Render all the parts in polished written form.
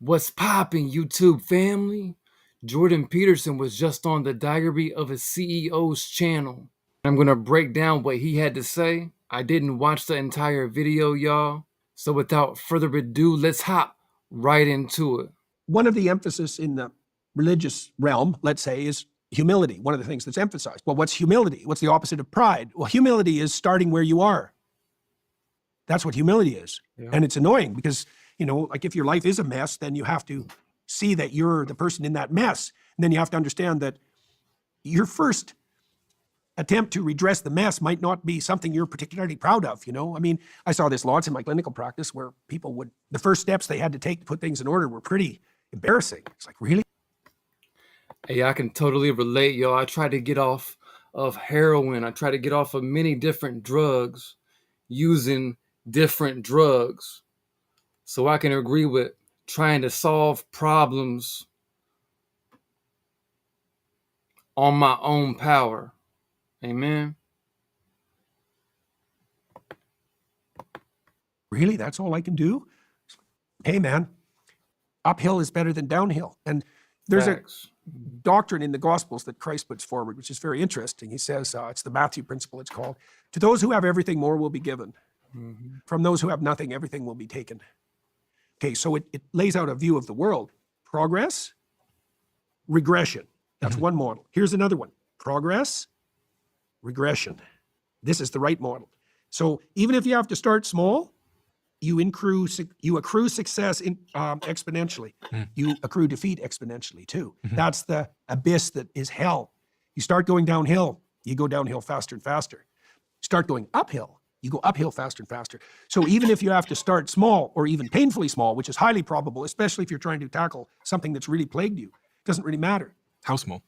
What's poppin', YouTube family? Jordan Peterson was just on the diary of his CEO's channel. I'm gonna break down what he had to say. I didn't watch the entire video, y'all. So without further ado, let's hop right into it. One of the emphasis in the religious realm, let's say, is humility. One of the things that's emphasized. Well, what's humility? What's the opposite of pride? Well, humility is starting where you are. That's what humility is. Yeah. And it's annoying because, like if your life is a mess, then you have to see that you're the person in that mess. And then you have to understand that your first attempt to redress the mess might not be something you're particularly proud of, I mean, I saw this lots in my clinical practice where people the first steps they had to take to put things in order were pretty embarrassing. It's like, really? Hey, I can totally relate, y'all. I tried to get off of heroin. I tried to get off of many different drugs using different drugs. So I can agree with trying to solve problems on my own power. Amen. Really? That's all I can do? Hey, man, uphill is better than downhill. And there's Facts. a doctrine in the Gospels that Christ puts forward, which is very interesting. He says, it's the Matthew principle, it's called. To those who have everything, more will be given. Mm-hmm. From those who have nothing, everything will be taken. Okay, so it lays out a view of the world. Progress, regression. That's one model. Here's another one. Progress, regression. This is the right model. So even if you have to start small, you accrue success exponentially. You accrue defeat exponentially too. That's the abyss that is hell. You start going downhill, you go downhill faster and faster. Start going uphill, you go uphill faster and faster. So even if you have to start small or even painfully small, which is highly probable, especially if you're trying to tackle something that's really plagued you, it doesn't really matter. How small?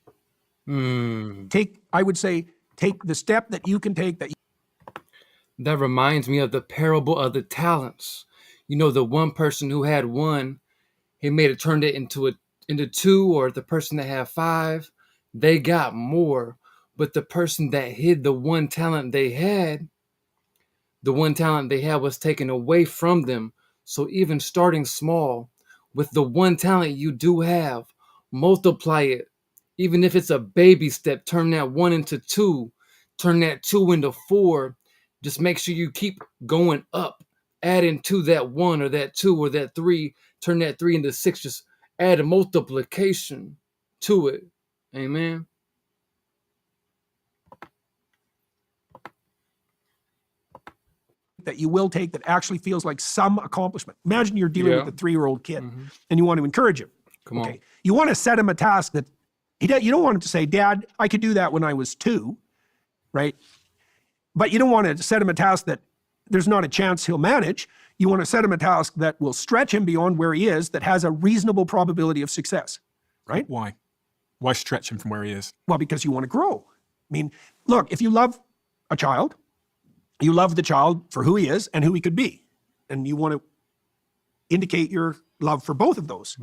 I would say, take the step that you can take. That reminds me of the parable of the talents. The one person who had one, he turned it into two, or the person that had five, they got more. But the person that hid the one talent they had was taken away from them. So even starting small, with the one talent you do have, multiply it. Even if it's a baby step, turn that one into two, turn that two into four. Just make sure you keep going up, adding to that one or that two or that three, turn that three into six, just add a multiplication to it. Amen. That you will take that actually feels like some accomplishment. Imagine you're dealing with a 3-year-old kid and you want to encourage him. Come on. You want to set him a task that you don't want him to say, Dad, I could do that when I was 2, right? But you don't want to set him a task that there's not a chance he'll manage. You want to set him a task that will stretch him beyond where he is, that has a reasonable probability of success, right? Why? Why stretch him from where he is? Well, because you want to grow. I mean, look, if you love a child, you love the child for who he is and who he could be. And you want to indicate your love for both of those.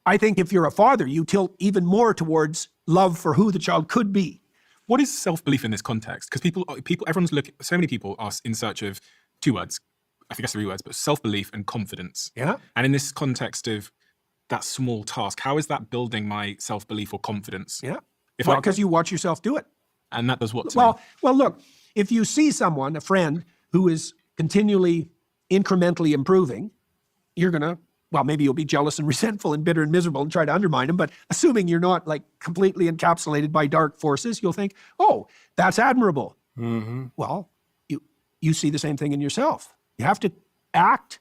I think if you're a father, you tilt even more towards love for who the child could be. What is self-belief in this context? Because everyone's looking, so many people are in search of 2 words, I think that's 3 words, but self-belief and confidence. Yeah. And in this context of that small task, how is that building my self-belief or confidence? Yeah. Because you watch yourself do it. And that does what to me? Well, look, if you see someone, a friend, who is continually incrementally improving, you're going to, maybe you'll be jealous and resentful and bitter and miserable and try to undermine him. But assuming you're not like completely encapsulated by dark forces, you'll think, oh, that's admirable. Well, you see the same thing in yourself. You have to act.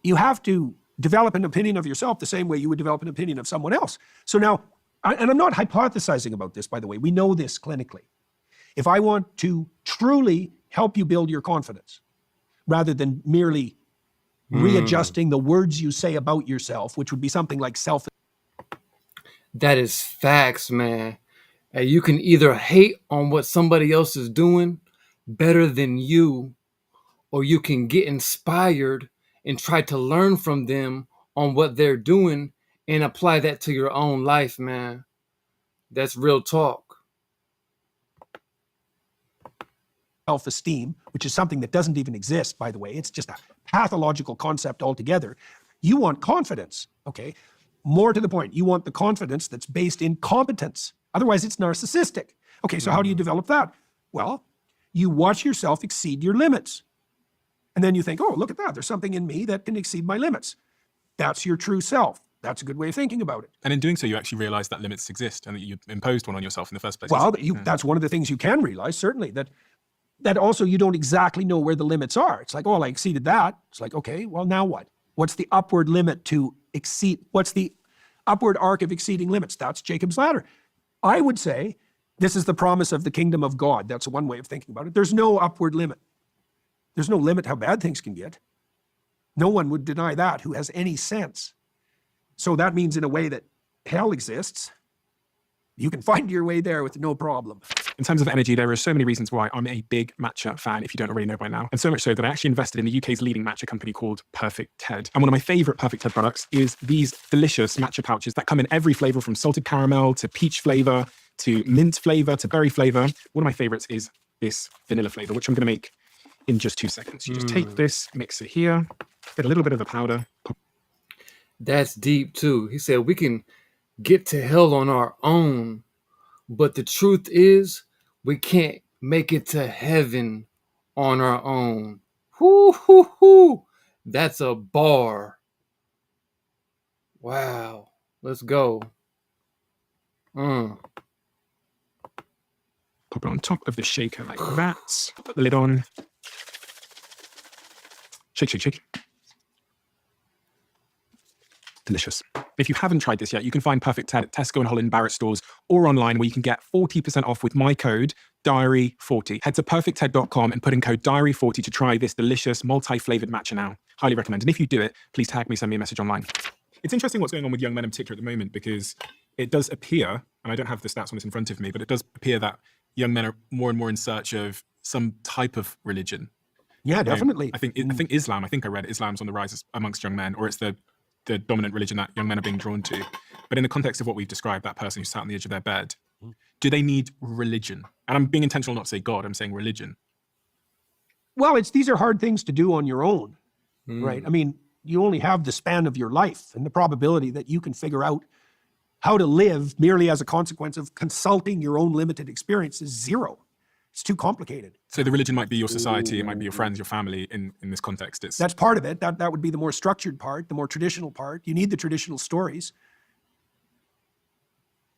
You have to develop an opinion of yourself the same way you would develop an opinion of someone else. So now, and I'm not hypothesizing about this, by the way. We know this clinically. If I want to truly help you build your confidence, rather than merely readjusting the words you say about yourself, which would be something like self. That is facts, man. You can either hate on what somebody else is doing better than you, or you can get inspired and try to learn from them on what they're doing and apply that to your own life, man. That's real talk. Self-esteem, which is something that doesn't even exist, by the way. It's just a pathological concept altogether. You want confidence, okay? More to the point, you want the confidence that's based in competence. Otherwise, it's narcissistic. Okay, so how do you develop that? Well, you watch yourself exceed your limits. And then you think, oh, look at that. There's something in me that can exceed my limits. That's your true self. That's a good way of thinking about it. And in doing so, you actually realize that limits exist and that you imposed one on yourself in the first place. Well, that's one of the things you can realize, certainly, that also you don't exactly know where the limits are. It's like, oh, I exceeded that. It's like, okay, well, now what? What's the upward limit to exceed? What's the upward arc of exceeding limits? That's Jacob's ladder. I would say this is the promise of the kingdom of God. That's one way of thinking about it. There's no upward limit. There's no limit how bad things can get. No one would deny that who has any sense. So that means in a way that hell exists, you can find your way there with no problem. In terms of energy, there are so many reasons why I'm a big matcha fan, if you don't already know by now. And so much so that I actually invested in the UK's leading matcha company called Perfect Ted. And one of my favorite Perfect Ted products is these delicious matcha pouches that come in every flavor, from salted caramel to peach flavor to mint flavor to berry flavor. One of my favorites is this vanilla flavor, which I'm going to make in just 2 seconds. You just take this mixer here, get a little bit of the powder. That's deep too. He said we can get to hell on our own, but the truth is we can't make it to heaven on our own. Hoo, hoo, hoo. That's a bar. Wow. Let's go. Pop it on top of the shaker like that. Put the lid on. Shake, shake, shake. Delicious. If you haven't tried this yet, you can find Perfect Ted at Tesco and Holland Barrett stores or online, where you can get 40% off with my code DIARY40. Head to perfectted.com and put in code DIARY40 to try this delicious multi-flavored matcha now. Highly recommend. And if you do it, please tag me, send me a message online. It's interesting what's going on with young men in particular at the moment, because it does appear, and I don't have the stats on this in front of me, but it does appear that young men are more and more in search of some type of religion. Yeah, definitely. I think Islam, I read Islam's on the rise amongst young men, or it's the dominant religion that young men are being drawn to. But in the context of what we've described, that person who's sat on the edge of their bed, do they need religion? And I'm being intentional not to say God, I'm saying religion. Well, these are hard things to do on your own, right? I mean, you only have the span of your life, and the probability that you can figure out how to live merely as a consequence of consulting your own limited experience is zero. It's too complicated. So the religion might be your society, it might be your friends, your family in this context. That's part of it. That would be the more structured part, the more traditional part. You need the traditional stories.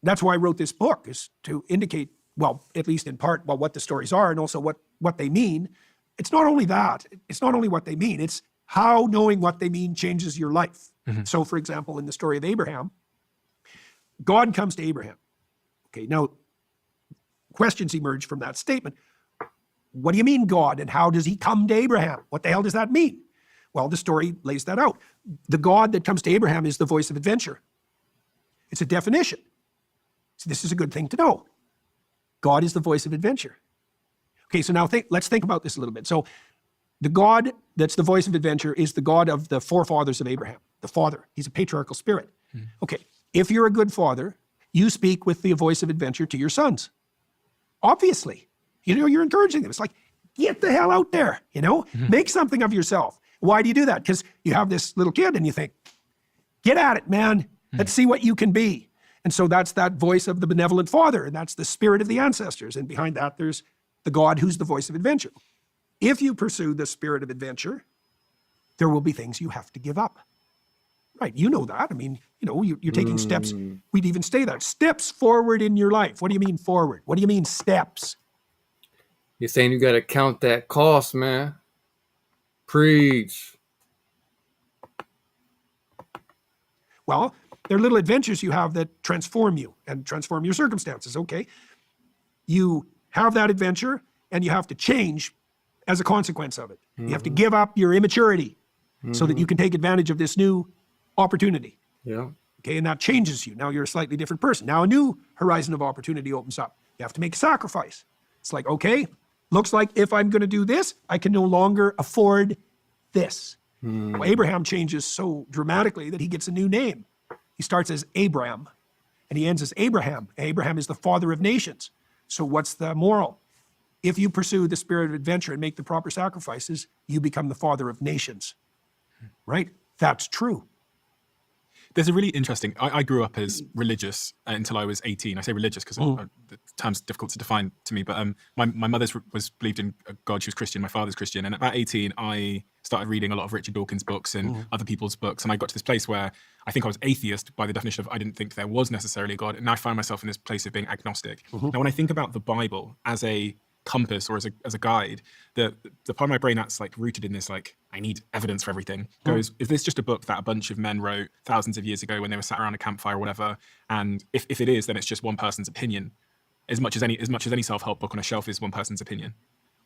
That's why I wrote this book, is to indicate, well, at least in part, well, what the stories are and also what they mean. It's not only that. It's not only what they mean. It's how knowing what they mean changes your life. So, for example, in the story of Abraham, God comes to Abraham. Okay, now, questions emerge from that statement. What do you mean, God? And how does he come to Abraham? What the hell does that mean? Well, the story lays that out. The God that comes to Abraham is the voice of adventure. It's a definition. So this is a good thing to know. God is the voice of adventure. Okay, so now let's think about this a little bit. So the God that's the voice of adventure is the God of the forefathers of Abraham, the father. He's a patriarchal spirit. Okay, if you're a good father, you speak with the voice of adventure to your sons. Obviously, you're encouraging them. It's like, get the hell out there, make something of yourself. Why do you do that? Because you have this little kid and you think, get at it, man. Let's see what you can be. And so that's that voice of the benevolent father, and that's the spirit of the ancestors. And behind that, there's the God who's the voice of adventure. If you pursue the spirit of adventure, there will be things you have to give up. Right, you know that. I mean, you're taking steps. We'd even say that. Steps forward in your life. What do you mean forward? What do you mean steps? You're saying you got to count that cost, man. Preach. Well, there are little adventures you have that transform you and transform your circumstances, okay? You have that adventure and you have to change as a consequence of it. You have to give up your immaturity so that you can take advantage of this new opportunity. Yeah. Okay, and that changes you. Now you're a slightly different person. Now a new horizon of opportunity opens up. You have to make a sacrifice. It's like, okay, looks like if I'm going to do this, I can no longer afford this. Well, Abraham changes so dramatically that he gets a new name. He starts as Abram and he ends as Abraham. Abraham is the father of nations. So what's the moral? If you pursue the spirit of adventure and make the proper sacrifices, you become the father of nations. Right? That's true. There's a really interesting. I grew up as religious until I was 18. I say religious because the term's difficult to define to me. But my mother's was believed in God. She was Christian. My father's Christian. And at about 18, I started reading a lot of Richard Dawkins' books and other people's books. And I got to this place where I think I was atheist by the definition of I didn't think there was necessarily a God. And now I find myself in this place of being agnostic. Now, when I think about the Bible as a compass or as a guide, the part of my brain that's like rooted in this, like, I need evidence for everything, goes, is this just a book that a bunch of men wrote thousands of years ago when they were sat around a campfire or whatever? And if it is, then it's just one person's opinion, as much as any self-help book on a shelf is one person's opinion.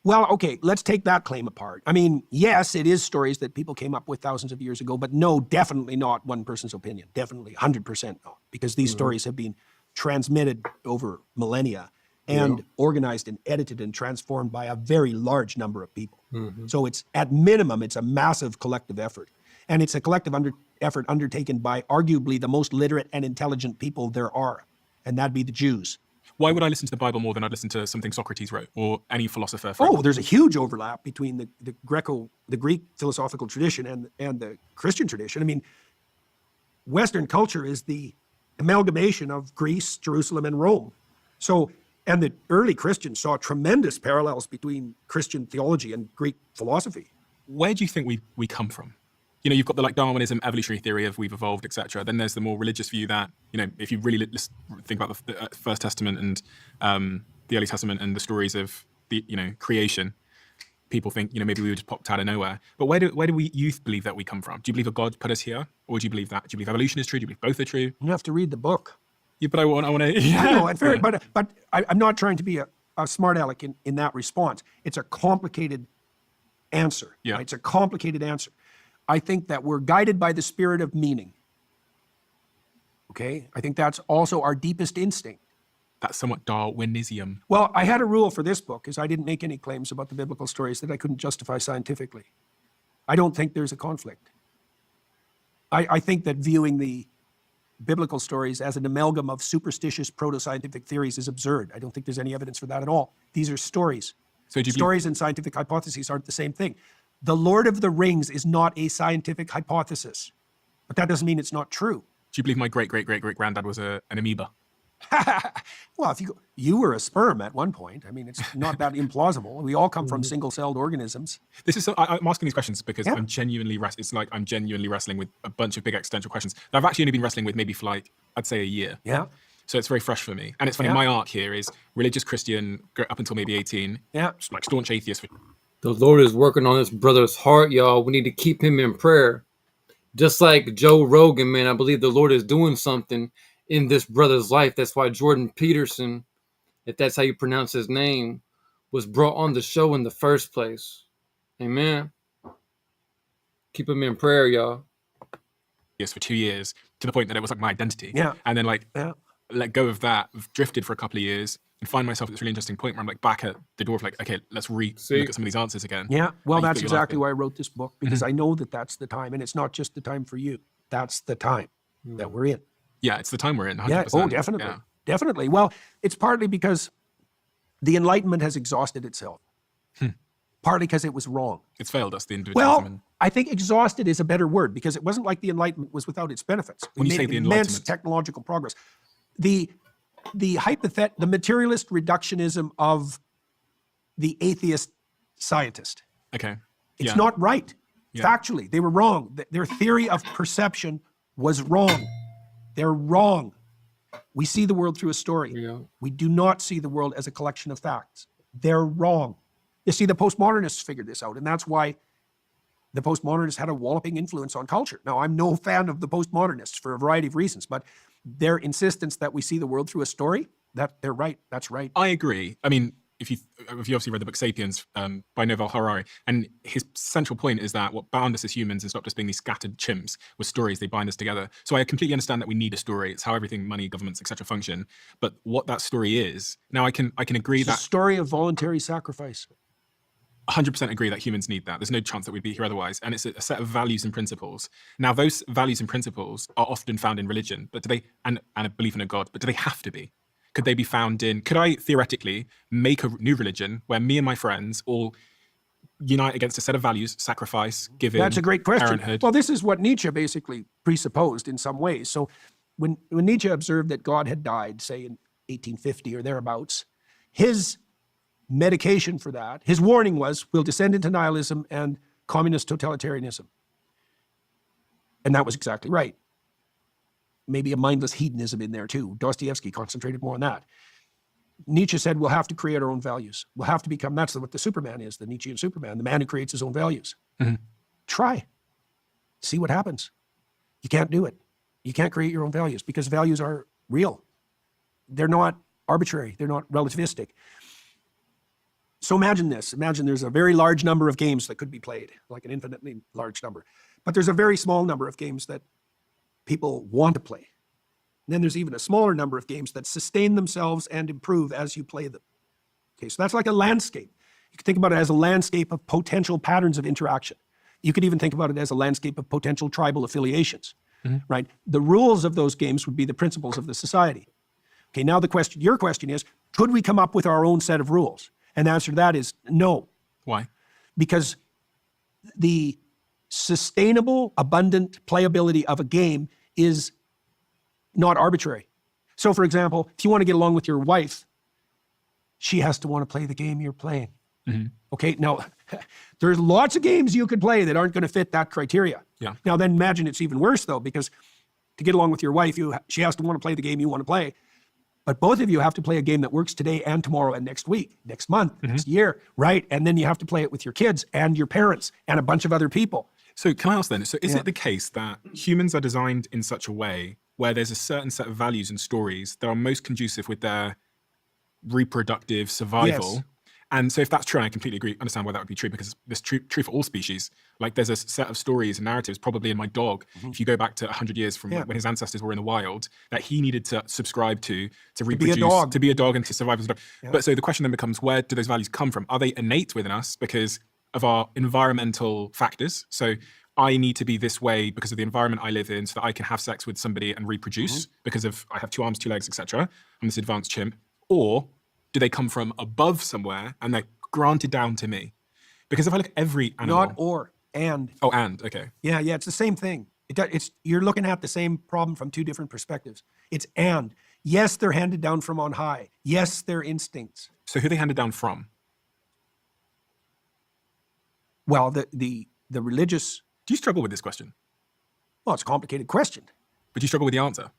Well, okay, let's take that claim apart. I mean, yes, it is stories that people came up with thousands of years ago, but no, definitely not one person's opinion. Definitely 100% not, because these stories have been transmitted over millennia and organized and edited and transformed by a very large number of people. So it's, at minimum, it's a massive collective effort. And it's a collective effort undertaken by arguably the most literate and intelligent people there are, and that'd be the Jews. Why would I listen to the Bible more than I'd listen to something Socrates wrote or any philosopher? Oh, there's a huge overlap between the Greek philosophical tradition and the Christian tradition. I mean, Western culture is the amalgamation of Greece, Jerusalem, and Rome. So, and the early Christians saw tremendous parallels between Christian theology and Greek philosophy. Where do you think we come from? You know, you've got the like Darwinism, evolutionary theory of we've evolved, etc. Then there's the more religious view that, you know, if you really think about the First Testament and the Early Testament and the stories of the, you know, creation, people think, you know, maybe we were just popped out of nowhere. But where do we youth believe that we come from? Do you believe a God put us here, or do you believe that? Do you believe evolution is true? Do you believe both are true? You have to read the book. Yeah, but I want to. Yeah. I know, but I'm not trying to be a smart aleck in that response. It's a complicated answer. Yeah. Right? It's a complicated answer. I think that we're guided by the spirit of meaning. Okay? I think that's also our deepest instinct. That's somewhat Darwinism. Well, I had a rule for this book, is I didn't make any claims about the biblical stories that I couldn't justify scientifically. I don't think there's a conflict. I think that viewing the biblical stories as an amalgam of superstitious proto-scientific theories is absurd. I don't think there's any evidence for that at all. These are stories. So do you Stories and scientific hypotheses aren't the same thing. The Lord of the Rings is not a scientific hypothesis, but that doesn't mean it's not true. Do you believe my great-great-great-great-granddad was an amoeba? Well, if you were a sperm at one point. I mean, it's not that implausible. We all come from single-celled organisms. This is I'm asking these questions because I'm genuinely it's like I'm genuinely wrestling with a bunch of big existential questions that I've actually only been wrestling with maybe for like, I'd say, a year. Yeah. So it's very fresh for me. And it's funny, my arc here is religious Christian up until maybe 18. Yeah. Like staunch atheist. The Lord is working on this brother's heart, y'all. We need to keep him in prayer. Just like Joe Rogan, man, I believe the Lord is doing something in this brother's life. That's why Jordan Peterson, if that's how you pronounce his name, was brought on the show in the first place. Amen. Keep him in prayer, y'all. Yes, for 2 years, to the point that it was like my identity. Yeah. And then like let go of that, drifted for a couple of years, and find myself at this really interesting point where I'm like back at the door of like, okay, let's look at some of these answers again. Yeah, well, that's exactly why I wrote this book, because I know that that's the time, and it's not just the time for you. That's the time that we're in. Yeah, it's the time we're in. 100%. Yeah, oh, definitely. Yeah. Definitely. Well, it's partly because the Enlightenment has exhausted itself. Partly because it was wrong. It's failed us, the individualism. Well, I think exhausted is a better word, because it wasn't like the Enlightenment was without its benefits. When you say the Enlightenment, immense technological progress. The materialist reductionism of the atheist scientist. Okay. It's not right. Factually, they were wrong. Their theory of perception was wrong. They're wrong. We see the world through a story. Yeah. We do not see the world as a collection of facts. They're wrong. You see, the postmodernists figured this out, and that's why the postmodernists had a walloping influence on culture. Now, I'm no fan of the postmodernists for a variety of reasons, but their insistence that we see the world through a story, that they're right. That's right. I agree. I mean, if you obviously read the book *Sapiens* by Yuval Harari, and his central point is that what bound us as humans and stopped us being these scattered chimps was stories. They bind us together. So I completely understand that we need a story. It's how everything, money, governments, etc., function. But what that story is, now I can agree It's that a story of voluntary sacrifice. 100% agree that humans need that. There's no chance that we'd be here otherwise. And it's a set of values and principles. Now, those values and principles are often found in religion, but do they, and a belief in a God, but do they have to be? Could they be found in, could I theoretically make a new religion where me and my friends all unite against a set of values: sacrifice, giving, That's a great question. parenthood. Well, this is what Nietzsche basically presupposed in some ways. So when Nietzsche observed that God had died, say in 1850 or thereabouts, his medication for that, his warning was, we'll descend into nihilism and communist totalitarianism. And that was exactly right. Maybe a mindless hedonism in there too. Dostoevsky concentrated more on that. Nietzsche said we'll have to create our own values. We'll have to become, that's what the Superman is, the Nietzschean Superman, the man who creates his own values. Mm-hmm. Try. See what happens. You can't do it. You can't create your own values because values are real. They're not arbitrary. They're not relativistic. So imagine this. Imagine there's a very large number of games that could be played, like an infinitely large number. But there's a very small number of games that people want to play. And then there's even a smaller number of games that sustain themselves and improve as you play them. Okay, so that's like a landscape. You can think about it as a landscape of potential patterns of interaction. You could even think about it as a landscape of potential tribal affiliations, right? The rules of those games would be the principles of the society. Okay, now your question is, could we come up with our own set of rules? And the answer to that is no. Why? Because the sustainable, abundant playability of a game is not arbitrary. So for example, if you want to get along with your wife, she has to want to play the game you're playing. Mm-hmm. Okay, now there's lots of games you could play that aren't going to fit that criteria. Yeah. Now then imagine it's even worse though, because to get along with your wife, she has to want to play the game you want to play. But both of you have to play a game that works today and tomorrow and next week, next month, next year, right? And then you have to play it with your kids and your parents and a bunch of other people. So can I ask then, so is it the case that humans are designed in such a way where there's a certain set of values and stories that are most conducive with their reproductive survival? Yes. And so if that's true, and I completely understand why that would be true, because it's true for all species. Like there's a set of stories and narratives, probably in my dog, if you go back to 100 years from when his ancestors were in the wild, that he needed to subscribe to reproduce, to be a dog and to survive as a dog. Yeah. But so the question then becomes, where do those values come from? Are they innate within us because of our environmental factors? So I need to be this way because of the environment I live in so that I can have sex with somebody and reproduce because of I have 2 arms, 2 legs, etc. I'm this advanced chimp. Or do they come from above somewhere and they're granted down to me? Because if I look at every animal... Not or, and. Oh, and, okay. Yeah, it's the same thing. You're looking at the same problem from 2 different perspectives. It's and. Yes, they're handed down from on high. Yes, they're instincts. So who are they handed down from? Well, the religious... Do you struggle with this question? Well, it's a complicated question. But do you struggle with the answer?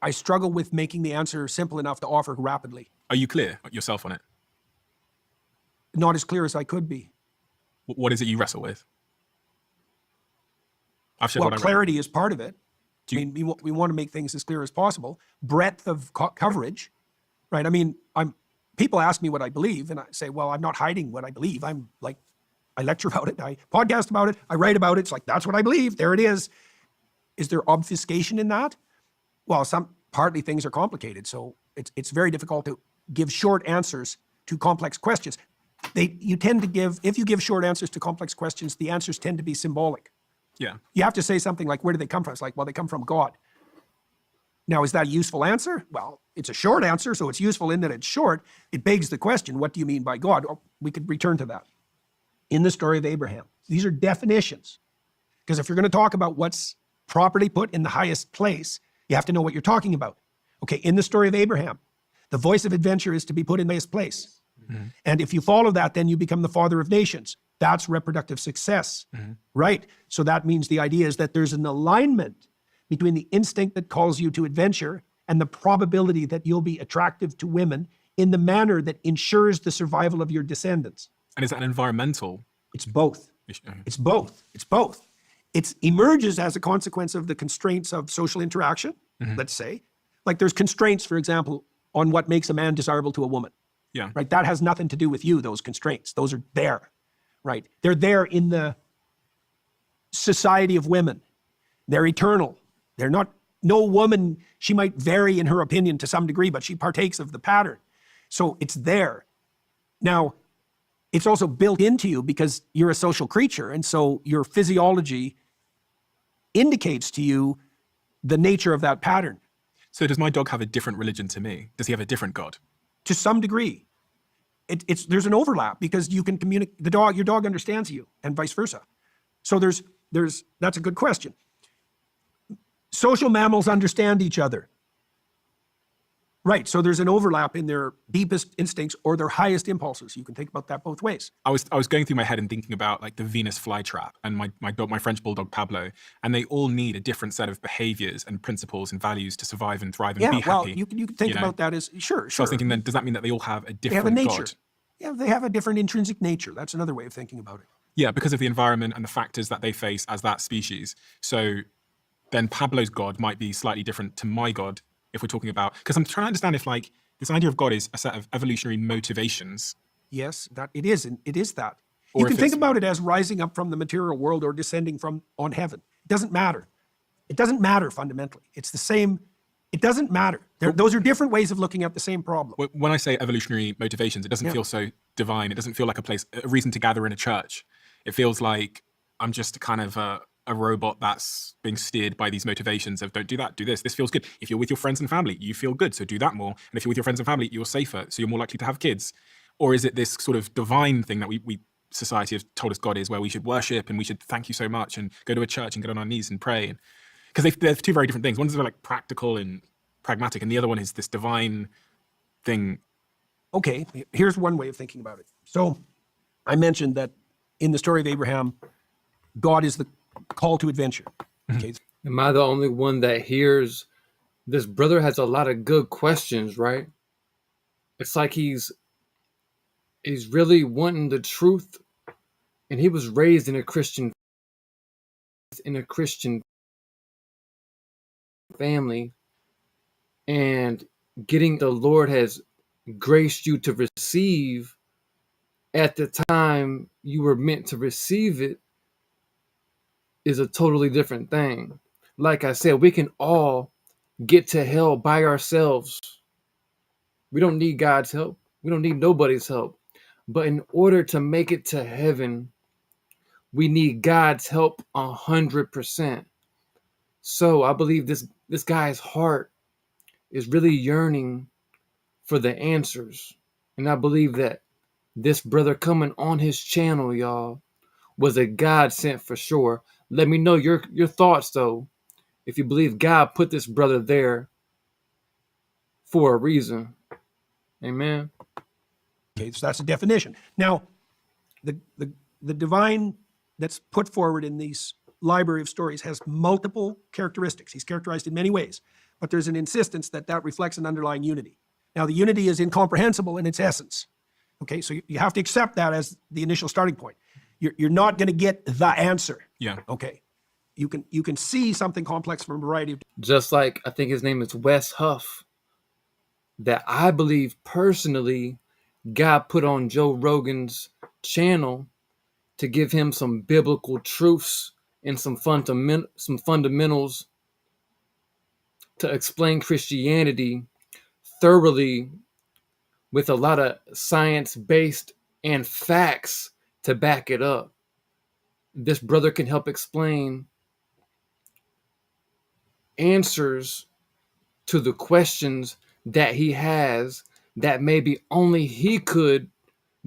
I struggle with making the answer simple enough to offer rapidly. Are you clear yourself on it? Not as clear as I could be. What is it you wrestle with? Well, clarity is part of it. I mean, we want to make things as clear as possible. Breadth of coverage, right? I mean, people ask me what I believe, and I say, well, I'm not hiding what I believe. I lecture about it, I podcast about it, I write about it. It's like, that's what I believe. There it is. Is there obfuscation in that? Well, partly things are complicated, so it's very difficult to give short answers to complex questions. You tend to if you give short answers to complex questions, the answers tend to be symbolic. Yeah. You have to say something like, where do they come from? It's like, well, they come from God. Now, is that a useful answer? Well, it's a short answer, so it's useful in that it's short. It begs the question, what do you mean by God? Oh, we could return to that. In the story of Abraham, these are definitions. Because if you're going to talk about what's properly put in the highest place, you have to know what you're talking about. Okay, in the story of Abraham, the voice of adventure is to be put in the highest place. Mm-hmm. And if you follow that, then you become the father of nations. That's reproductive success, right? So that means the idea is that there's an alignment between the instinct that calls you to adventure and the probability that you'll be attractive to women in the manner that ensures the survival of your descendants. And is that an environmental? It's both. It's both. It's both. It emerges as a consequence of the constraints of social interaction, let's say. Like there's constraints, for example, on what makes a man desirable to a woman. Yeah. Right? That has nothing to do with you, those constraints. Those are there, right? They're there in the society of women. They're eternal. They're not, no woman, she might vary in her opinion to some degree, but she partakes of the pattern. So it's there. Now, it's also built into you because you're a social creature. And so your physiology indicates to you the nature of that pattern. So does my dog have a different religion to me? Does he have a different God? To some degree. it's there's an overlap because you can communicate. Your dog understands you, and vice versa. So there's that's a good question. Social mammals understand each other. Right, so there's an overlap in their deepest instincts or their highest impulses. You can think about that both ways. I was going through my head and thinking about like the Venus flytrap and my French bulldog Pablo, and they all need a different set of behaviors and principles and values to survive and thrive and be well, happy. you can think about that as sure. So I was thinking, then does that mean that they all have a They have a different nature. God? Yeah, they have a different intrinsic nature. That's another way of thinking about it. Yeah, because of the environment and the factors that they face as that species. So then Pablo's God might be slightly different to my God if we're talking about, because I'm trying to understand if like this idea of God is a set of evolutionary motivations. Yes, that it is, and it is that. Or You can if think it's- about it as rising up from the material world or descending from on heaven. It doesn't matter. It doesn't matter fundamentally. It's the same. It doesn't matter. Those are different ways of looking at the same problem. When I say evolutionary motivations, it doesn't feel so divine. It doesn't feel like a reason to gather in a church. It feels like I'm just kind of a robot that's being steered by these motivations of don't do that, do this. This feels good. If you're with your friends and family, you feel good, so do that more. And if you're with your friends and family, you're safer, so you're more likely to have kids. Or is it this sort of divine thing that we society has told us God is, where we should worship and we should thank you so much and go to a church and get on our knees and pray? Because they're two very different things. One's like practical and pragmatic, and the other one is this divine thing. Okay, here's one way of thinking about it. So I mentioned that in the story of Abraham, God is the call to adventure. Okay. Am I the only one that hears this brother has a lot of good questions, right? It's like he's really wanting the truth, and he was raised in a Christian family, and getting the Lord has graced you to receive at the time you were meant to receive it is a totally different thing. Like I said, we can all get to hell by ourselves. We don't need God's help. We don't need nobody's help. But in order to make it to heaven, we need God's help 100%. So I believe this guy's heart is really yearning for the answers. And I believe that this brother coming on his channel, y'all, was a godsend for sure. Let me know your thoughts, though, if you believe God put this brother there for a reason. Amen. Okay, so that's a definition. Now, the divine that's put forward in these library of stories has multiple characteristics. He's characterized in many ways, but there's an insistence that reflects an underlying unity. Now, the unity is incomprehensible in its essence. Okay, so you have to accept that as the initial starting point. You're not going to get the answer. Yeah. Okay, you can see something complex from a variety of. Just like I think his name is Wes Huff, that I believe personally God put on Joe Rogan's channel to give him some biblical truths and some fundamentals to explain Christianity thoroughly with a lot of science-based and facts to back it up. This brother can help explain answers to the questions that he has that maybe only he could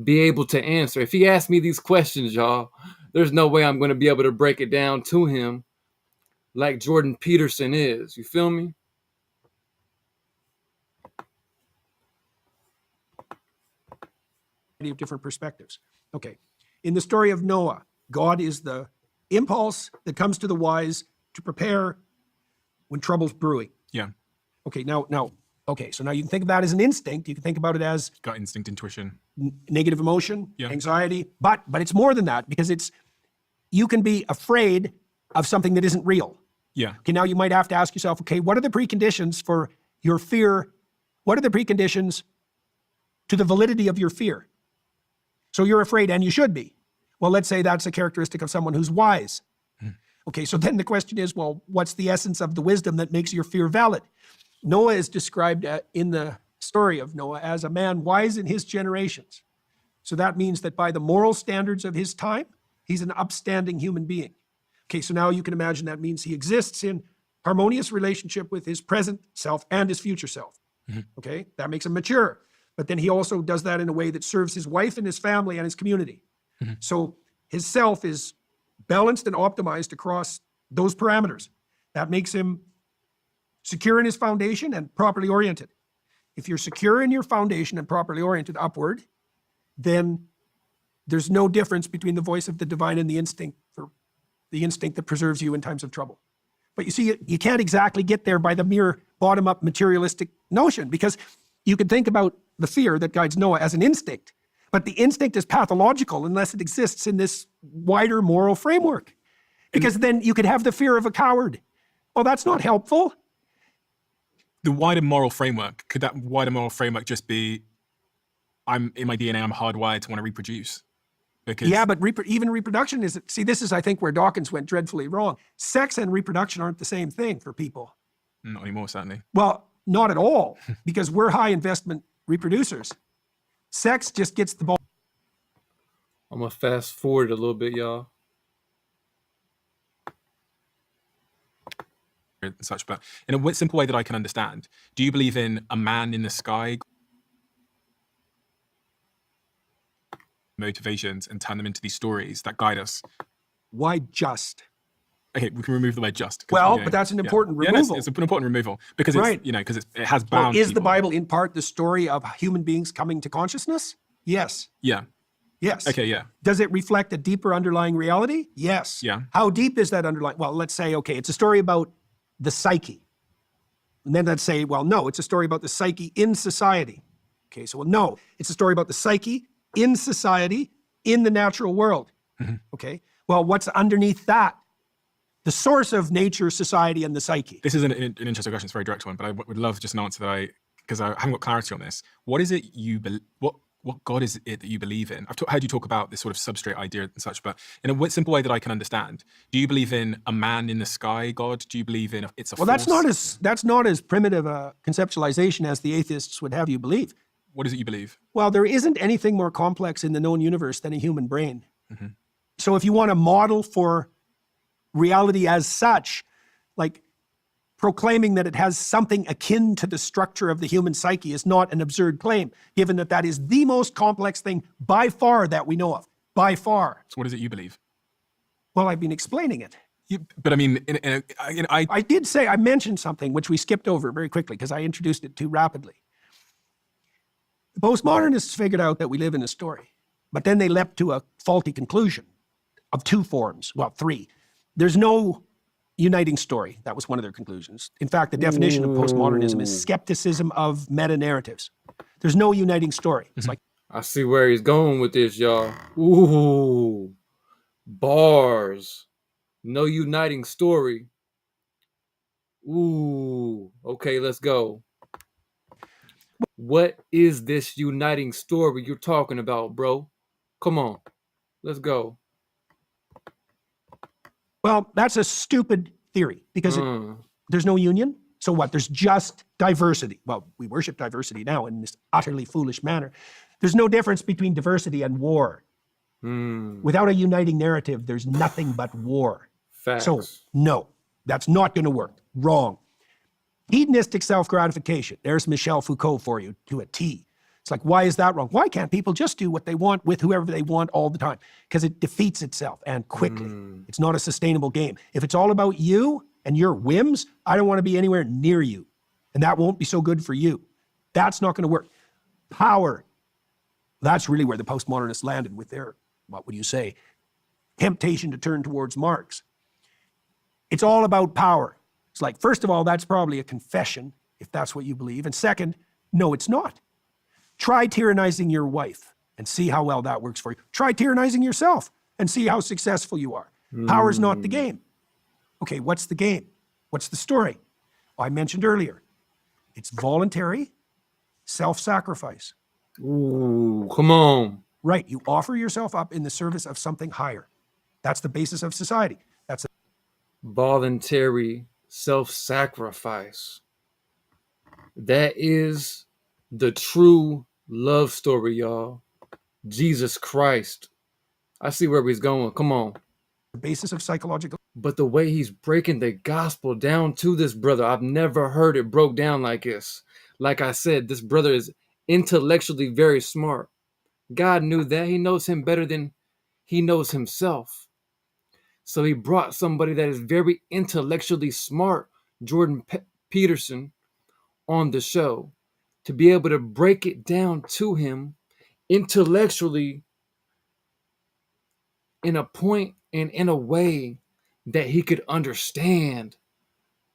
be able to answer. If he asked me these questions, y'all, there's no way I'm going to be able to break it down to him like Jordan Peterson is. You feel me? Of different perspectives. Okay. In the story of Noah, God is the impulse that comes to the wise to prepare when trouble's brewing. Yeah. Okay, okay, so now you can think of that as an instinct. You can think about it as Gut instinct, intuition. negative emotion, Yeah. anxiety, but it's more than that because you can be afraid of something that isn't real. Yeah. Okay, now you might have to ask yourself, okay, what are the preconditions for your fear? What are the preconditions to the validity of your fear? So you're afraid, and you should be. Well, let's say that's a characteristic of someone who's wise. Okay, so then the question is, well, what's the essence of the wisdom that makes your fear valid? Noah is described in the story of Noah as a man wise in his generations. So that means that by the moral standards of his time, he's an upstanding human being. Okay, so now you can imagine that means he exists in harmonious relationship with his present self and his future self. Okay, that makes him mature. but then he also does that in a way that serves his wife and his family and his community. Mhm. So his self is balanced and optimized across those parameters. That makes him secure in his foundation and properly oriented. If you're secure in your foundation and properly oriented upward, then there's no difference between the voice of the divine and the instinct that preserves you in times of trouble. But you see, you can't exactly get there by the mere bottom-up materialistic notion, because you could think about the fear that guides Noah as an instinct, but the instinct is pathological unless it exists in this wider moral framework. Because then you could have the fear of a coward. Well, that's not helpful. The wider moral framework, could that wider moral framework just be, I'm in my DNA, I'm hardwired to want to reproduce? Because Yeah, but even reproduction is, see, this is, I think, where Dawkins went dreadfully wrong. Sex and reproduction aren't the same thing for people. not anymore, certainly. Well, not at all, because we're high investment reproducers. Sex just gets the ball. I'm gonna fast forward a little bit, y'all. And such, but in a simple way that I can understand, do you believe in a man in the sky, motivations, and turn them into these stories that guide us? Why just? Okay, we can remove the word just. Well, but that's an important no, removal. it's an important removal because Right. it's, because it has Well, bound is the people. Bible in part the story of human beings coming to consciousness? Yes. Yeah. Yes. Okay. Yeah. Does it reflect a deeper underlying reality? Yes. Yeah. How deep is that underlying? Well, let's say, okay, it's a story about the psyche. And then let's say, well, no, it's a story about the psyche in society. Okay, so well, no, it's a story about the psyche in society, in the natural world. Mhm. Okay, well, what's underneath that? The source of nature, society, and the psyche. This is an interesting question. It's a very direct one, but I would love just an answer that because I haven't got clarity on this. What is it what God is it that you believe in? I've heard you talk about this sort of substrate idea and such, but in a simple way that I can understand, do you believe in a man in the sky God? Do you believe in it's a Well, force? that's not as primitive a conceptualization as the atheists would have you believe. What is it you believe? Well, there isn't anything more complex in the known universe than a human brain. Mhm. So if you want a model for reality as such, like proclaiming that it has something akin to the structure of the human psyche is not an absurd claim, given that that is the most complex thing by far that we know of, by far. So what is it you believe? Well, I've been explaining it. But I mean, I did say, I mentioned something which we skipped over very quickly because I introduced it too rapidly. The postmodernists figured out that we live in a story, but then they leapt to a faulty conclusion of two forms, well, three. There's no uniting story. That was one of their conclusions. In fact, the definition of postmodernism is skepticism of meta-narratives. There's no uniting story. It's like, I see where he's going with this, y'all. Ooh, bars. No uniting story. Ooh, okay, let's go. What is this uniting story you're talking about, bro? Come on, let's go. well, that's a stupid theory because there's no union. So what? There's just diversity. Well, we worship diversity now in this utterly foolish manner. There's no difference between diversity and war. Without a uniting narrative, there's nothing but war. Facts. So, no, that's not going to work. Wrong. Hedonistic self-gratification. There's Michel Foucault for you to a T. It's like, why is that wrong? Why can't people just do what they want with whoever they want all the time? Because it defeats itself and quickly. It's not a sustainable game. If it's all about you and your whims, I don't want to be anywhere near you. And that won't be so good for you. That's not going to work. Power. That's really where the postmodernists landed with their, what would you say, temptation to turn towards Marx. It's all about power. It's like, first of all, that's probably a confession, if that's what you believe. And second, no, it's not. Try tyrannizing your wife and see how well that works for you. Try tyrannizing yourself and see how successful you are. Power's not the game. Okay, what's the game? What's the story? Well, I mentioned earlier, it's voluntary self-sacrifice. Ooh, come on. Right, you offer yourself up in the service of something higher. That's the basis of society. That's Voluntary self-sacrifice. That is the true love story, y'all. Jesus Christ. I see where he's going. Come on. the basis of psychological. But the way he's breaking the gospel down to this brother, I've never heard it broke down like this. Like I said, this brother is intellectually very smart. God knew that. He knows him better than he knows himself. So he brought somebody that is very intellectually smart, Jordan Peterson, on the show to be able to break it down to him intellectually in a point and in a way that he could understand.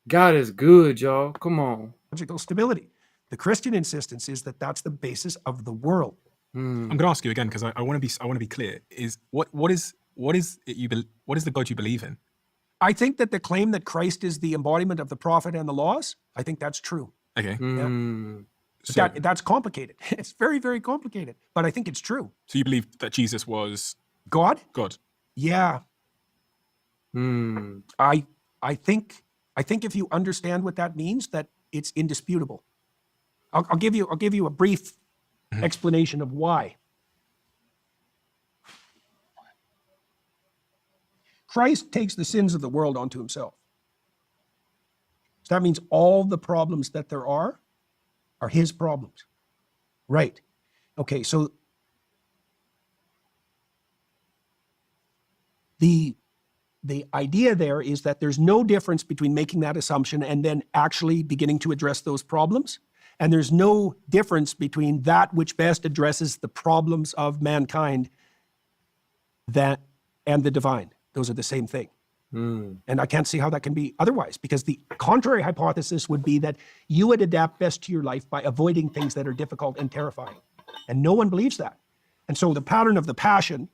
God is good, y'all. Come on. Logical stability. The Christian insistence is that that's the basis of the world. I'm going to ask you again because I want to be clear. Is what is the God you believe in? I think that the claim that Christ is the embodiment of the prophet and the laws, I think that's true. Okay. So, that's complicated. It's very, very complicated, but I think it's true. So you believe that Jesus was God? God? Yeah. I think if you understand what that means, that it's indisputable. I'll give you a brief explanation of why. Christ takes the sins of the world onto himself. So that means all the problems that there are his problems. Right. Okay, so the idea there is that there's no difference between making that assumption and then actually beginning to address those problems. And there's no difference between that which best addresses the problems of mankind and the divine. Those are the same thing. And I can't see how that can be otherwise, because the contrary hypothesis would be that you would adapt best to your life by avoiding things that are difficult and terrifying. And no one believes that. And so the pattern of the passion,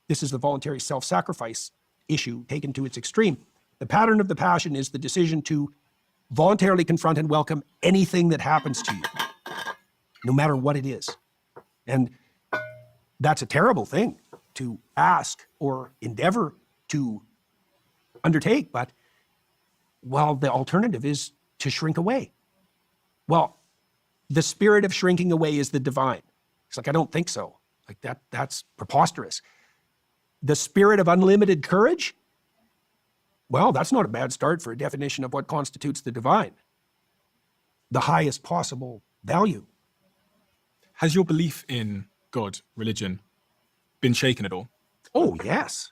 this is the voluntary self-sacrifice issue taken to its extreme. The pattern of the passion is the decision to voluntarily confront and welcome anything that happens to you, no matter what it is. And that's a terrible thing to ask or endeavor to undertake, but well, the alternative is to shrink away. Well, the spirit of shrinking away is the divine. It's like, I don't think so. Like that's preposterous. The spirit of unlimited courage, well, that's not a bad start for a definition of what constitutes the divine. The highest possible value. Has your belief in God, religion, been shaken at all? Oh, yes.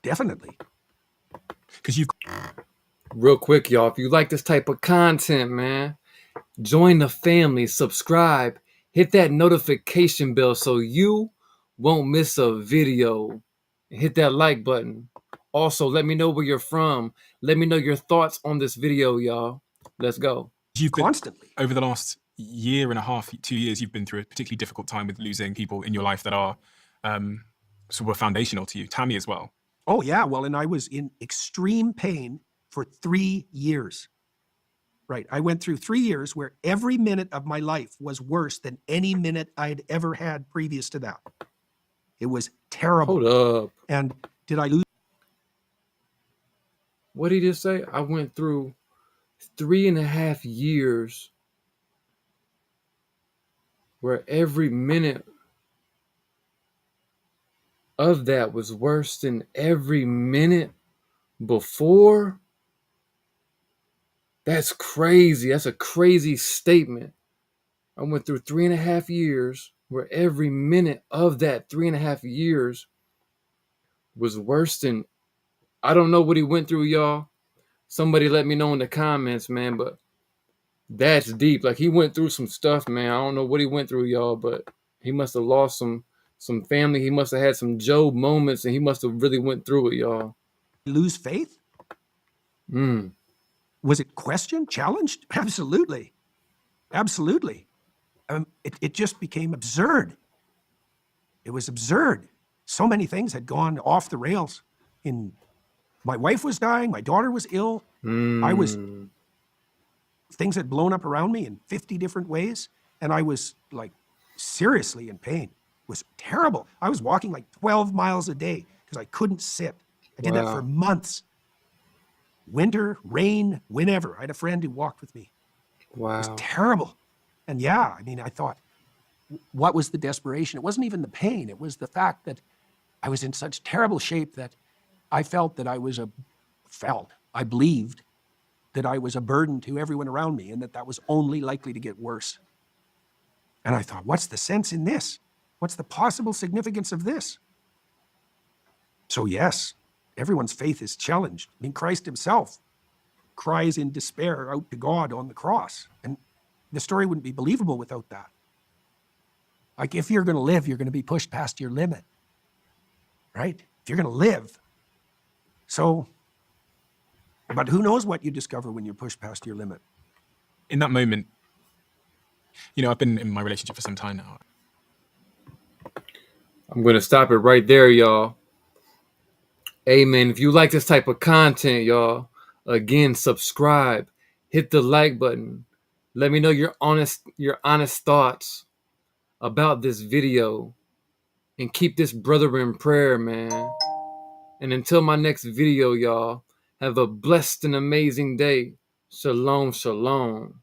Definitely. Because you've Real quick, y'all, if you like this type of content, man, join the family, subscribe, hit that notification bell so you won't miss a video. Hit that like button. Also, let me know where you're from. Let me know your thoughts on this video, y'all. Let's go. you've been Constantly. over the last year and a half, 2 years, you've been through a particularly difficult time with losing people in your life that are sort of foundational to you. Tammy as well. Oh, yeah. Well, and I was in extreme pain for 3 years. Right. I went through 3 years where every minute of my life was worse than any minute I'd ever had previous to that. It was terrible. Hold up. And did I lose? What did he just say? I went through 3.5 years where every minute of that was worse than every minute before? That's crazy. That's a crazy statement. I went through 3.5 years where every minute of that 3.5 years was worse than, I don't know what he went through, y'all. Somebody let me know in the comments, man, but that's deep. Like, he went through some stuff, man. I don't know what he went through, y'all, but he must have lost some family. He must have had some Job moments, and he must have really went through it, y'all. Lose faith? Was it questioned, challenged? Absolutely. Absolutely. It just became absurd. It was absurd. So many things had gone off the rails. My wife was dying. My daughter was ill. Things had blown up around me in 50 different ways. And I was like seriously in pain. It was terrible. I was walking like 12 miles a day because I couldn't sit. I did that for months. Winter, rain, whenever. I had a friend who walked with me. Wow. It was terrible. And yeah, I mean, I thought, what was the desperation? It wasn't even the pain. It was the fact that I was in such terrible shape that I felt that I believed that I was a burden to everyone around me and that was only likely to get worse. And I thought, what's the sense in this? What's the possible significance of this? So yes, everyone's faith is challenged. I mean, Christ himself cries in despair out to God on the cross. And the story wouldn't be believable without that. Like, if you're going to live, you're going to be pushed past your limit, right? If you're going to live. So, but who knows what you discover when you're pushed past your limit? In that moment, I've been in my relationship for some time now. I'm going to stop it right there, y'all. Amen. If you like this type of content, y'all, again, subscribe, hit the like button. Let me know your honest thoughts about this video, and keep this brother in prayer, man. And until my next video, y'all, have a blessed and amazing day. Shalom, shalom.